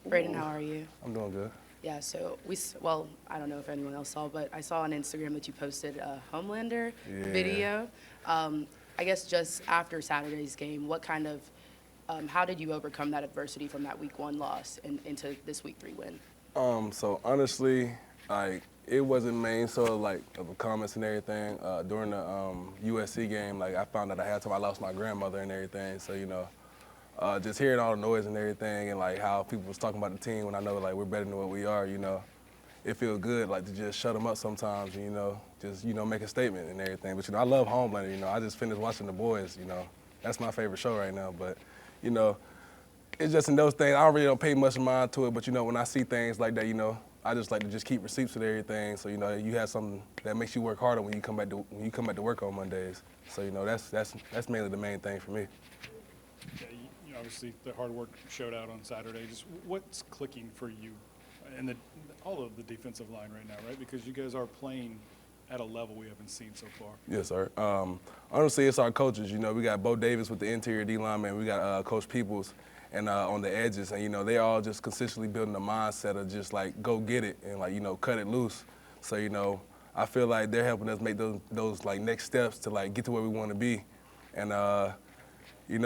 Bradyn, how are you? I'm doing good. Yeah, so well, I don't know if anyone else saw, but I saw on Instagram that you posted a Homelander Yeah. video. I guess just after Saturday's game, what kind of, how did you overcome that adversity from that week 1 loss and into this week 3 win? So honestly, like it wasn't main so like of the comments and everything. During the USC game, like I found out I had time I lost my grandmother and everything. So just hearing all the noise and everything and like how people was talking about the team when I know like we're better than what we are, it feels good like to just shut them up sometimes and just make a statement and everything. But I love Homelander. I just finished watching The Boys. That's my favorite show right now. But it's just in those things. I really don't pay much mind to it. But when I see things like that, I just like to just keep receipts of everything. So you have something that makes you work harder when you come back to work on Mondays. So that's mainly the main thing for me. Yeah, obviously the hard work showed out on Saturday. Just what's clicking for you and all of the defensive line right now, right? Because you guys are playing at a level we haven't seen so far. Yes, sir. Honestly, it's our coaches. We got Bo Davis with the interior D lineman. We got Coach Peoples and on the edges. And, they're all just consistently building a mindset of just, like, go get it and, like, cut it loose. So, I feel like they're helping us make those like, next steps to, like, get to where we want to be. And, we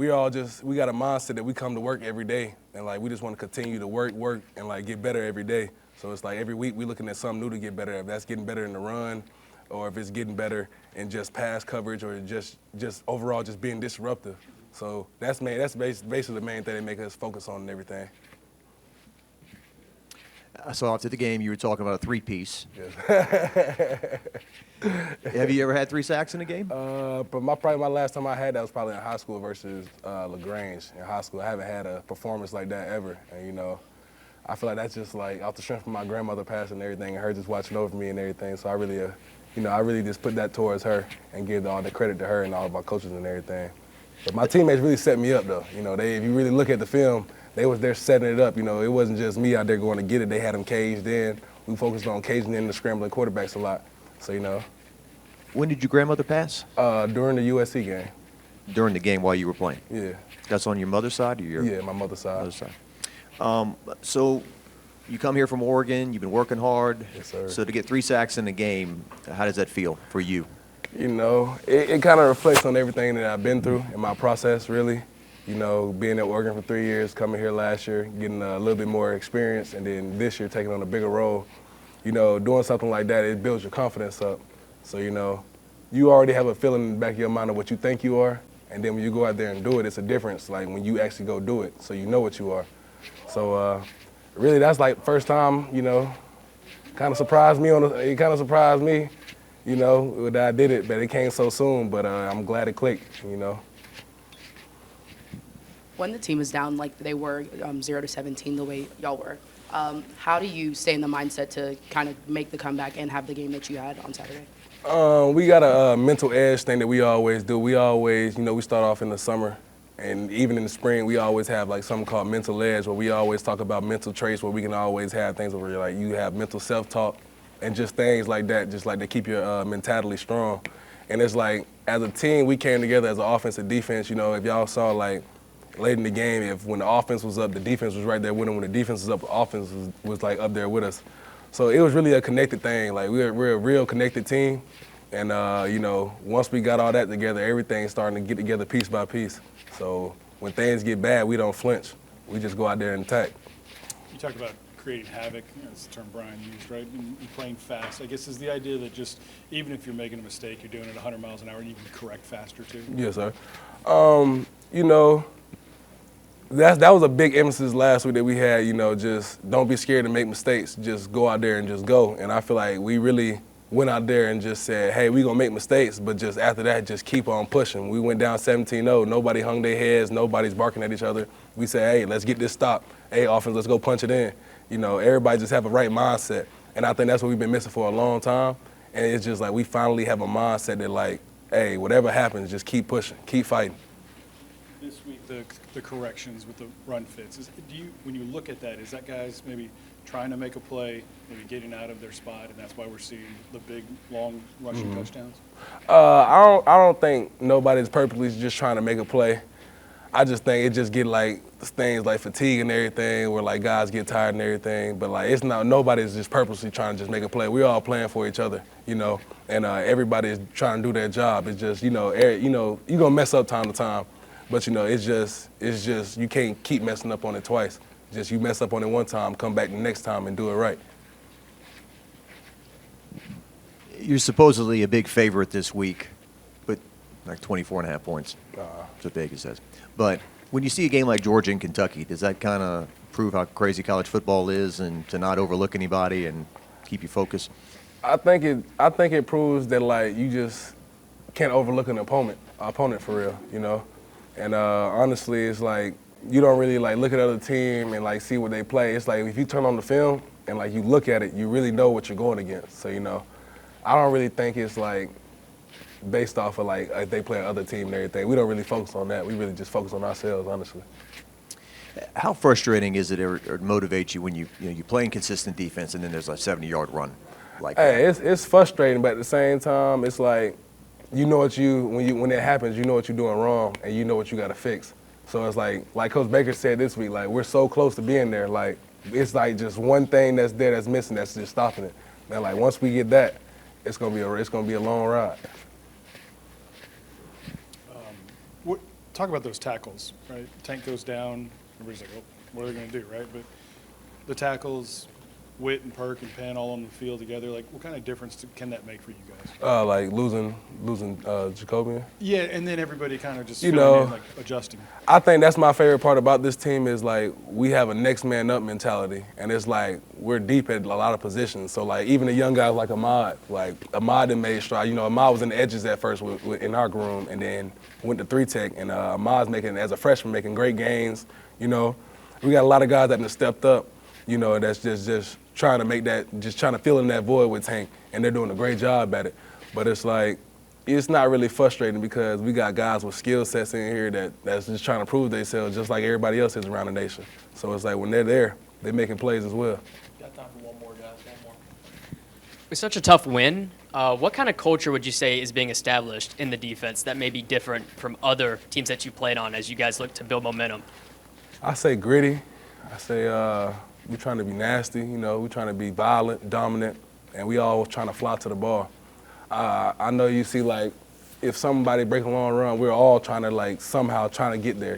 got a mindset that we come to work every day. And, like, we just want to continue to work, and, like, get better every day. So it's like every week we're looking at something new to get better. If that's getting better in the run, or if it's getting better in just pass coverage, or just overall just being disruptive. So that's basically the main thing that makes us focus on and everything. So after the game, you were talking about a three-piece. Yes. Have you ever had 3 sacks in a game? But probably my last time I had that was probably in high school versus LaGrange. In high school, I haven't had a performance like that ever. And I feel like that's just like off the strength of my grandmother passing and everything, and her just watching over me and everything. So I really just put that towards her and give all the credit to her and all of our coaches and everything. But my teammates really set me up though. If you really look at the film, they was there setting it up. It wasn't just me out there going to get it. They had them caged in. We focused on caging in the scrambling quarterbacks a lot. So When did your grandmother pass? During the USC game. During the game while you were playing? Yeah. That's on your mother's side or your? Yeah, my mother's side. Mother's side. So you come here from Oregon, you've been working hard. Yes, sir. So to get 3 sacks in the game, how does that feel for you? It kind of reflects on everything that I've been through in my process, really. Being at Oregon for 3 years, coming here last year, getting a little bit more experience, and then this year taking on a bigger role. Doing something like that, it builds your confidence up. So, you already have a feeling in the back of your mind of what you think you are, and then when you go out there and do it, it's a difference, like when you actually go do it, so you know what you are. So, really, that's like first time, kind of surprised me that I did it, but it came so soon, but I'm glad it clicked, When the team is down like they were 0-17 the way y'all were, how do you stay in the mindset to kind of make the comeback and have the game that you had on Saturday? We got a mental edge thing that we always do. We always, we start off in the summer, and even in the spring, we always have like something called mental edge, where we always talk about mental traits, where we can always have things where like you have mental self-talk and just things like that, just like to keep your mentality strong. And it's like, as a team, we came together as an offense and defense. If y'all saw like late in the game, when the offense was up, the defense was right there with them. When the defense was up, the offense was like up there with us. So it was really a connected thing. Like we're a real connected team. And, once we got all that together, everything's starting to get together piece by piece. So when things get bad, we don't flinch. We just go out there and attack. You talked about creating havoc, that's the term Brian used, right? And playing fast. I guess is the idea that just even if you're making a mistake, you're doing it 100 miles an hour and you can correct faster too? Yes, sir. That was a big emphasis last week that we had, just don't be scared to make mistakes. Just go out there and just go. And I feel like we really went out there and just said, hey, we're going to make mistakes, but just after that, just keep on pushing. We went down 17-0. Nobody hung their heads. Nobody's barking at each other. We said, hey, let's get this stop. Hey, offense, let's go punch it in. Everybody just have a right mindset. And I think that's what we've been missing for a long time. And it's just like we finally have a mindset that like, hey, whatever happens, just keep pushing, keep fighting. This week, the corrections with the run fits, when you look at that, is that guys maybe trying to make a play, maybe getting out of their spot, and that's why we're seeing the big, long rushing touchdowns? I don't think nobody's purposely just trying to make a play. I just think it just get like things like fatigue and everything, where like guys get tired and everything. But like it's not nobody's just purposely trying to just make a play. We all playing for each other, you know, and everybody is trying to do their job. It's just you gonna mess up time to time, but it's just you can't keep messing up on it twice. Just you mess up on it one time, come back the next time and do it right. You're supposedly a big favorite this week, but like 24.5 points. That's what Vegas says. But when you see a game like Georgia and Kentucky, does that kind of prove how crazy college football is and to not overlook anybody and keep you focused? I think it proves that like you just can't overlook an opponent for real, you know. And honestly, it's like you don't really like look at the other team and like see what they play. It's like if you turn on the film and like you look at it, you really know what you're going against. So I don't really think it's like based off of like if they play another team and everything. We don't really focus on that. We really just focus on ourselves, honestly. How frustrating is it or motivate you when you're playing consistent defense and then there's a 70-yard run like that? Hey, it's frustrating, but at the same time, it's like when it happens, you know what you're doing wrong and you know what you got to fix. So it's like Coach Baker said this week, like we're so close to being there. Like it's like just one thing that's there that's missing that's just stopping it. And like once we get that, it's gonna be a long ride. Talk about those tackles, right? Tank goes down, everybody's like, oh, what are they going to do, right? But the tackles, Witt and Perk and Penn all on the field together, like what kind of difference can that make for you guys? Like losing Jacobian. Yeah, and then everybody kind of just like adjusting. I think that's my favorite part about this team is like we have a next man up mentality, and it's like we're deep at a lot of positions. So like even the young guys like Ahmad done made stride. Ahmad was in the edges at first in our room, and then went to 3-tech, and Ahmad's as a freshman making great gains. We got a lot of guys that have stepped up. That's just trying to fill in that void with Tank, and they're doing a great job at it. But it's like, it's not really frustrating because we got guys with skill sets in here that's just trying to prove themselves just like everybody else is around the nation. So it's like when they're there, they're making plays as well. Got time for one more, guys. One more. It's such a tough win. What kind of culture would you say is being established in the defense that may be different from other teams that you played on as you guys look to build momentum? I say gritty. I say we're trying to be nasty. We're trying to be violent, dominant, and we all trying to fly to the ball. I know you see like if somebody break a long run, we're all trying to like somehow trying to get there.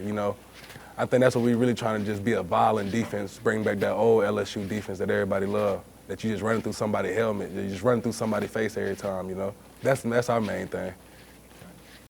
I think that's what we're really trying to just be a violent defense, bring back that old LSU defense that everybody loved. That you just running through somebody's helmet, you just running through somebody's face every time. That's our main thing.